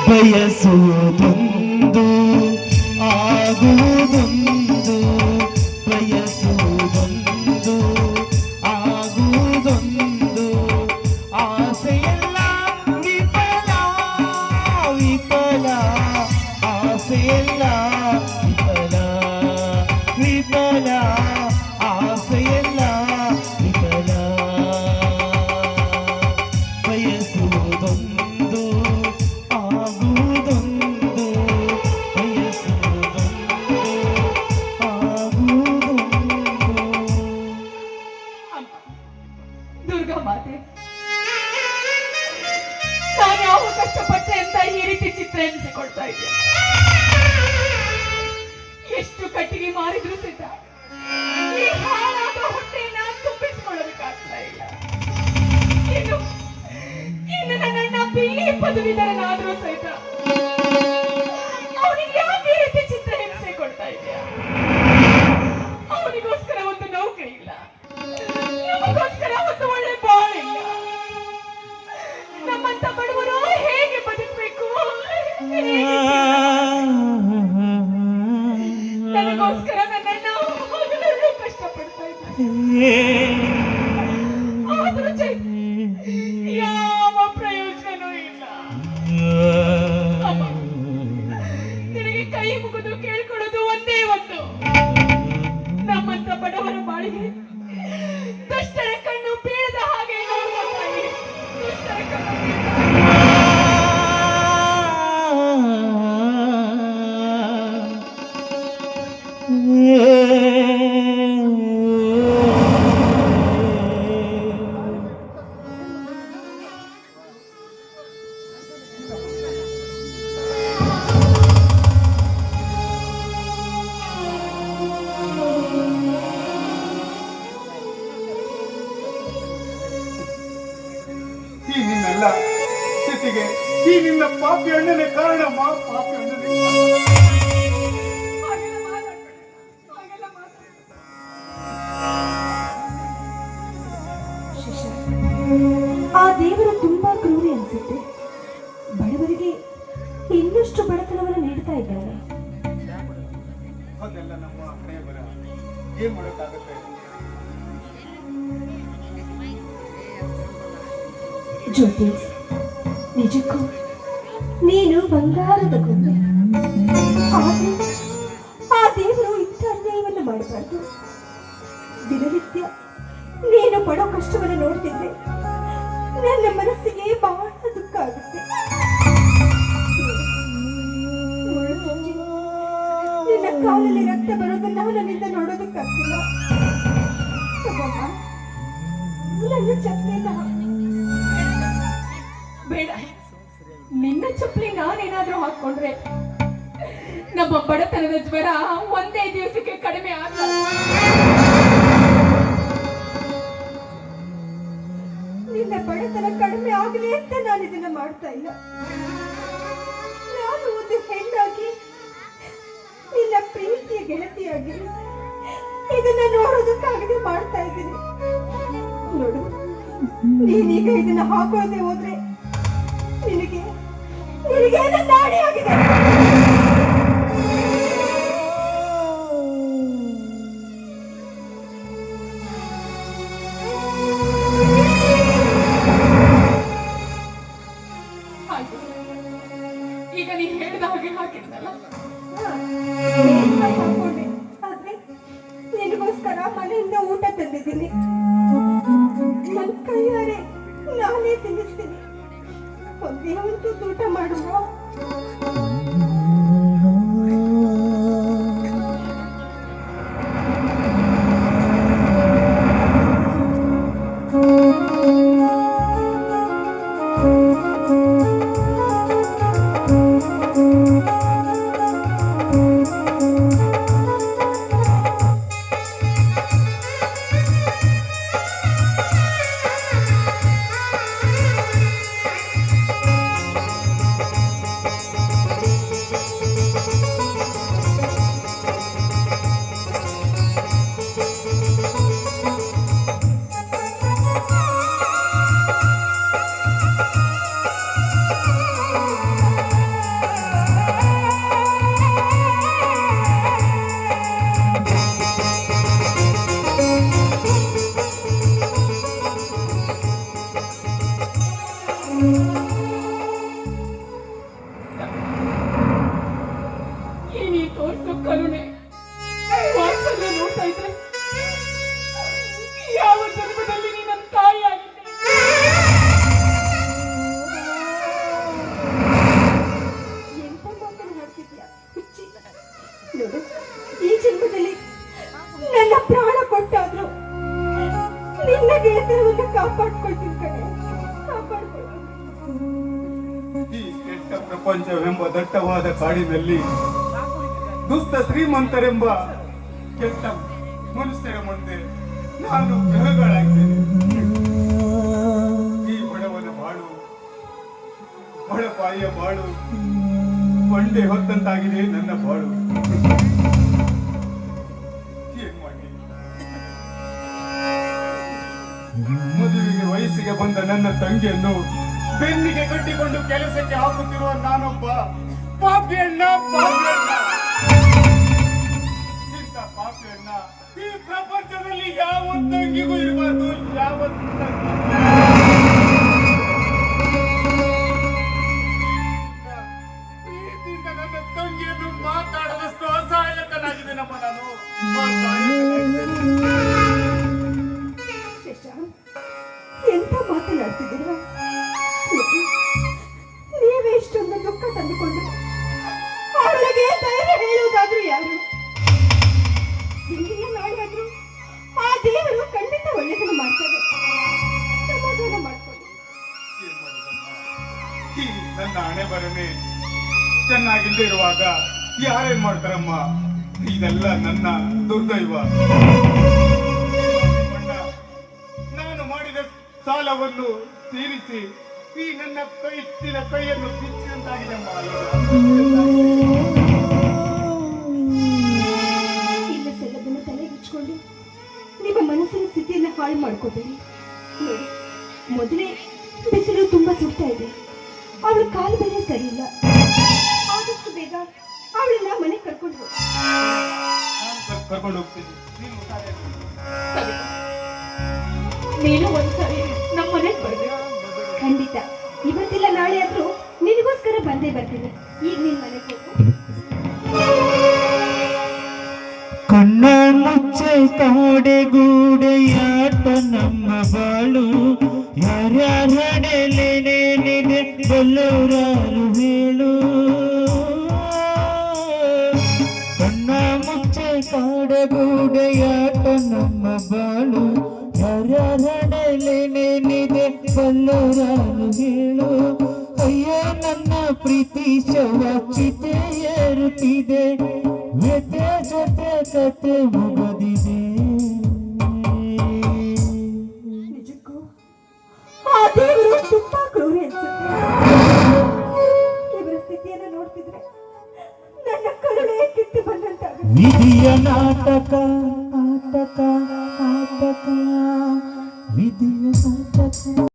ಬಯಸುವುದೊಂದು ಆಗುವುದೊಂದು ಬಯಸುವುದೊಂದು ಆಗುವುದೊಂದು ಆಸೆಯೆಲ್ಲ ವಿಫಲ ವಿಫಲ ಆಸೆಯೆಲ್ಲ ವಿಫಲ ವಿಫಲ ಆಸೆಯೆಲ್ಲ ವಿಫಲ ಬಯಸುವುದೊಂದು ಆಗುವುದೊಂದು ಬಯಸುವುದೊಂದು ಆಗುವುದೊಂದು. ಅಮ್ಮ, ದುರ್ಗಾ ಮಾತೆ, ನಾನು ಯಾವ ಕಷ್ಟಪಟ್ಟೆ ಅಂತ ಈ ರೀತಿ ಚಿತ್ರ ಎನಿಸಿಕೊಳ್ತಾ ಇದ್ದೆ. ಎಷ್ಟು ಕಟ್ಟಿಗೆ ಮಾರಿದ್ರು ಸಹಿತ ಈ ಹಾಳಾದ ಹೊಟ್ಟೆಯನ್ನ ತುಂಬಿಸಿಕೊಳ್ಳೋದಕ್ಕಾಗ್ತಾ ಇಲ್ಲ. ಇನ್ನು ಇನ್ನು ನನ್ನ BA ಪದವೀಧರನಾದ್ರೂ ಸಹಿತ ಅವನಿಗೆ ಯಾಕೆ ಈ ರೀತಿ ಚಿತ್ರ ಹಿಂಸೆ ಕೊಡ್ತಾ ಇದೆಯಾ? ಅವನಿಗೋಸ್ಕರ ಒಂದು ನೌಕರಿ ಇಲ್ಲ, ನಮಗೋಸ್ಕರ ಒಂದು ಒಳ್ಳೆ ಬಾಳಿಲ್ಲ. ನಮ್ಮಂತ ಬಡವರು ಹೇಗೆ ಬದುಕಬೇಕು? ನನಗೋಸ್ಕರ ನನ್ನನ್ನು ಹಗಲಲ್ಲೂ ಕಷ್ಟಪಡ್ತಾ ಇದ್ದಾರೆ. ಆದ್ರೂ ಯಾವ ಪ್ರಯೋಜನವೂ ಇಲ್ಲ. ಅಮ್ಮ, ನಿನಗೆ ಕೈ ಮುಗಿದು ಕೇಳ್ಕೊಳ್ಳೋದು ಒಂದೇ ಒಂದು, ನಮ್ಮಂತ ಬಡವರ ಬಾಳಿಗೆ ದುಷ್ಟರ ಕಣ್ಣು ಬೀಳದ ಹಾಗೆ ನೋಡುವ ತಾಯಿ. ದುಷ್ಟರ ಕಣ್ಣು ಬೀಳದ ಹಾಗೆ. ಈ ನಿನ್ನೆಲ್ಲ ಸ್ಥಿತಿಗೆ ಈ ನಿನ್ನ ಪಾಪಿ ಅಣ್ಣನೇ ಕಾರಣಮ್ಮ, ಪಾಪಿ ಅಣ್ಣನೇ ಕಾರಣ. ಹಾಗೆಲ್ಲ ಮಾತಾಡ್ಬೇಡ, ಹಾಗೆಲ್ಲ ಮಾತಾಡ್ಬೇಡ. ಆ ದೇವರು ತುಂಬಾ ಕ್ರೂರಿ ಅನ್ಸುತ್ತೆ. ಬಡವರಿಗೆ ಇನ್ನಷ್ಟು ಬಡತನವನ್ನು ನೀಡ್ತಾ ಇದ್ದಾರೆ. ಅದೆಲ್ಲ ನಮ್ಮ ಹಣೆ ಬರ, ಏನ್ ಮಾಡೋಕ್ಕಾಗತ್ತೆ? ಜ್ಯೋತಿ, ನಿಜಕ್ಕೂ ನೀನು ಬಂಗಾರದ ಗೊಂಬೆ. ಆದ್ರೆ ಆ ದೇವರು ಇಂಥ ಅನ್ಯಾಯವನ್ನು ಮಾಡಬಾರ್ದು. ದಿನನಿತ್ಯ ನೀನು ಪಡೋ ಕಷ್ಟವನ್ನು ನೋಡ್ತಿದ್ದೆ ನನ್ನ ಮನಸ್ಸಿಗೆ ಬಹಳ ದುಃಖ ಆಗುತ್ತೆ. ಮುಳ್ಳು ಚುಚ್ಚಿ ನಿನ್ನ ಕಾಲಲ್ಲಿ ರಕ್ತ ಬರೋದನ್ನ ನನ್ನಿಂದ ನೋಡೋದಕ್ಕಾಗ್ತಿಲ್ಲ. ತಗೊಮ್ಮ, ನನ್ನ ಚಪ್ಪಲಿನ ಬೇಡ, ನಿನ್ನ ಚಪ್ಪಲಿ ನಾನೇನಾದ್ರೂ ಹಾಕೊಂಡ್ರೆ ನಮ್ಮ ಬಡತನದ ಜ್ವರ ಒಂದೇ ದಿವಸಕ್ಕೆ ಕಡಿಮೆ ಆಗಲ್ಲ. ನಿನ್ನ ಬಡತನ ಕಡಿಮೆ ಆಗಲಿ ಅಂತ ನಾನು ಇದನ್ನ ಮಾಡ್ತಾ ಇಲ್ಲ. ನಾನು ಒಂದು ಹೆಣ್ಣಾಗಿ ನಿನ್ನ ಪ್ರೀತಿಯ ಗೆಳತಿಯಾಗಿ ಇದನ್ನ ನೋಡೋದಕ್ಕಾಗದೆ ಮಾಡ್ತಾ ಇದ್ದೀನಿ. ನೋಡು, ನೀನೀಗ ಇದನ್ನ ಹಾಕೋದೆ ಹೋದ್ರೆ ನಿನಗೆ ನಿನಗೆ ನನ್ನ ನಾಡಿ ಆಗಿದೆ. ಆಯ್ತು, ಈಗ ನೀ ಹೇಳಿದ ಹಾಗೆ ಹಾಕಿದ್ನಲ್ಲ. ಹಾಕೊಂಡೆ, ಆದ್ರೆ ನಿನಗೋಸ್ಕರ ಮನೆಯಿಂದ ಊಟ ತಂದಿದ್ದೀನಿ. ನನ್ನ ಕೈಯಾರೆ ನಾನೇ ತಿನ್ನಿಸ್ತೀನಿ. ಒಂದೇ ಒಂದು ಊಟ ಮಾಡುವ. ಈ ನೀ ತೋರಿಸೋ ಕರುಣೆ ವಾತ್ಸಲ್ಯ ನೋಡ್ತಾ ಇದ್ರೆ ಯಾವ ಜನ್ಮದಲ್ಲಿ ನೀ ನನ್ನ ತಾಯಿ ಆಗಿದ್ದೆ. ಎಂತ ಮಾತನ್ನು ಮಾಡ್ತಿದ್ಯಾ ಹುಚ್ಚಿ? ನೋಡು, ಈ ಜನ್ಮದಲ್ಲಿ ನನ್ನ ಪ್ರಾಣ ಕೊಟ್ಟಾದ್ರು ನಿನ್ನ ಗೆಳೆತನವನ್ನು ಕಾಪಾಡ್ಕೊಳ್ತೀನಿ ಕಣೆ, ಕಾಪಾಡ್ಕೊಳ್ತೀನಿ. ಈ ಕೆಟ್ಟ ಪ್ರಪಂಚವೆಂಬ ದಟ್ಟವಾದ ಕಾಡಿನಲ್ಲಿ ದುಷ್ಟ ಶ್ರೀಮಂತರೆಂಬ ಕೆಟ್ಟ ಮನುಷ್ಯರ ಮುಂದೆ ನಾನು ಗ್ರಹಗಳಾಗಿದ್ದೇನೆ. ಈ ಬಡವನ ಬಾಳು, ಬಡಪಾಯಿಯ ಬಾಳು ಬಂಡೆ ಹೊತ್ತಂತಾಗಿದೆ ನನ್ನ ಬಾಳು. ಏನ್ ಮಾಡಿ? ಮದುವೆಗೆ ವಯಸ್ಸಿಗೆ ಬಂದ ನನ್ನ ತಂಗಿಯನ್ನು ಬೆನ್ನಿಗೆ ಕಟ್ಟಿಕೊಂಡು ಕೆಲಸಕ್ಕೆ ಹಾಕುತ್ತಿರುವ ನಾನೊಬ್ಬ ಪಾಪಿಯಣ್ಣ. ಇಂಥ ಪಾಪಿಯಣ್ಣ ಈ ಪ್ರಪಂಚದಲ್ಲಿ ಯಾವ ತಂಗಿಗೂ ಇರಬಾರ್ದು. ಯಾವ ಪ್ರೀತಿಯಿಂದ ನನ್ನ ತಂಗಿಯನ್ನು ಮಾತಾಡದಷ್ಟು ಅಸಹಾಯಕನಾಗಿದ್ದೇನಮ್ಮ ನಾನು. ಶಶಾಂಕ್, ಎಂತ ಮಾತನಾಡ್ತಿದ್ದೀರಾ? ನೀವೇ ಇಷ್ಟೊಂದು ದುಃಖ ತಂದುಕೊಂಡು ಅವಳಿಗೆ ಧೈರ್ಯ ಹೇಳುವುದಾದ್ರೂ ಯಾರು? ಇಲ್ಲಿಯೇ ನಾಳೆಯಾದ್ರೂ ಆ ದೇವರು ಖಂಡಿತ ಒಳ್ಳೆಯದನ್ನು ಮಾಡ್ತಾರೆ. ಸಮಾಧಾನ ಮಾಡ್ಕೊಳ್ಳಿ. ಏನ್ ಮಾಡಿದಮ್ಮ? ಈ ನನ್ನ ಹಣೆ ಬರನೆ ಚೆನ್ನಾಗಿಲ್ಲದೆ ಇರುವಾಗ ಯಾರೇನ್ ಮಾಡ್ತಾರಮ್ಮ? ಇದೆಲ್ಲ ನನ್ನ ದುರ್ದೈವ. ಅಣ್ಣ, ನಾನು ಮಾಡಿದ ಸಾಲವನ್ನು ತೀರಿಸಿ ಈ ನನ್ನ ಎತ್ತಿನ ಕೈಯನ್ನು ಬಿಚ್ಚಿದಂತಾಗಿದೆಮ್ಮ. ಇಲ್ಲ ಸಲ್ಲದನ್ನು ತಲೆಗಿಚ್ಕೊಂಡು ನಿಮ್ಮ ಮನಸ್ಸಿನ ಸ್ಥಿತಿಯನ್ನು ಹಾಳು ಮಾಡ್ಕೋಬೇಡಿ. ನೋಡಿ, ಮೊದಲೇ ಬಿಸಿಲು ತುಂಬಾ ಸುಡ್ತಾ ಇದೆ, ಅವಳ ಕಾಲು ಬೇರೆ ಸರಿ ಇಲ್ಲ. ಆದಷ್ಟು ಬೇಗ ಅವಳನ್ನ ಮನೆಗೆ ಕರ್ಕೊಂಡು ಹೋಗಿ. ನಾನು ಕರ್ಕೊಂಡು ಹೋಗ್ತೀನಿ. ನೀನು ಹುಷಾರಾಗಿ ಸರಿ, ನೀನು ಒಂದ್ಸರಿ ನಮ್ಮ ಮನೆಗೆ ಬರ್ಬೇಕು. ಖಂಡಿತ ಇವತ್ತಿಲ್ಲ ನಾಳೆ ಆದ್ರೂ ನಿನಗೋಸ್ಕರ ಬಂದೇ ಬರ್ತೀನಿ. ಈಗ ನಿನ್ ಮನೆಗೆ ಹೋಗು. ಕಣ್ಣ ಮುಚ್ಚೆ ಕಾಡೆಗೂಡೆಯಾಟ ನಮ್ಮ ಬಾಳು, ಯಾರ್ಯಾರಡೆಲೇನೇನಿದೆ ಬಲ್ಲವರಾರು ಹೇಳು. ಕಣ್ಣ ಮುಚ್ಚೆ ಕಾಡೆಗೂಡೆಯಾಟ ನಮ್ಮ ಬಾಳು, ಯಾರ್ಯಾರಡೆಲೇನೇನಿದೆ ಬಲ್ಲವರಾರು ಹೇಳು. ಅಯ್ಯೋ ನನ್ನ ಪ್ರೀತಿ ಶವ ಚಿತೆ ಏರುತ್ತಿದೆ, ವ್ಯತೆ ಜೊತೆ ಕತೆ ಮುಗದಿದೆ. ನಿಜಕ್ಕೂ ಆ ದೇವರು ತುಂಬಾ ಕ್ರೂರಿ ಅನ್ಸುತ್ತೆ. ಇವರ ಸ್ಥಿತಿಯನ್ನು ನೋಡ್ತಿದ್ರೆ ನನ್ನ ಕರುಣೆ ಕಿತ್ತು ಬಂದಂತಾಗುತ್ತೆ. ವಿಧಿಯ ನಾಟಕ ಆಟಕ ಆಟಕ, ವಿಧಿಯ ನಾಟಕ.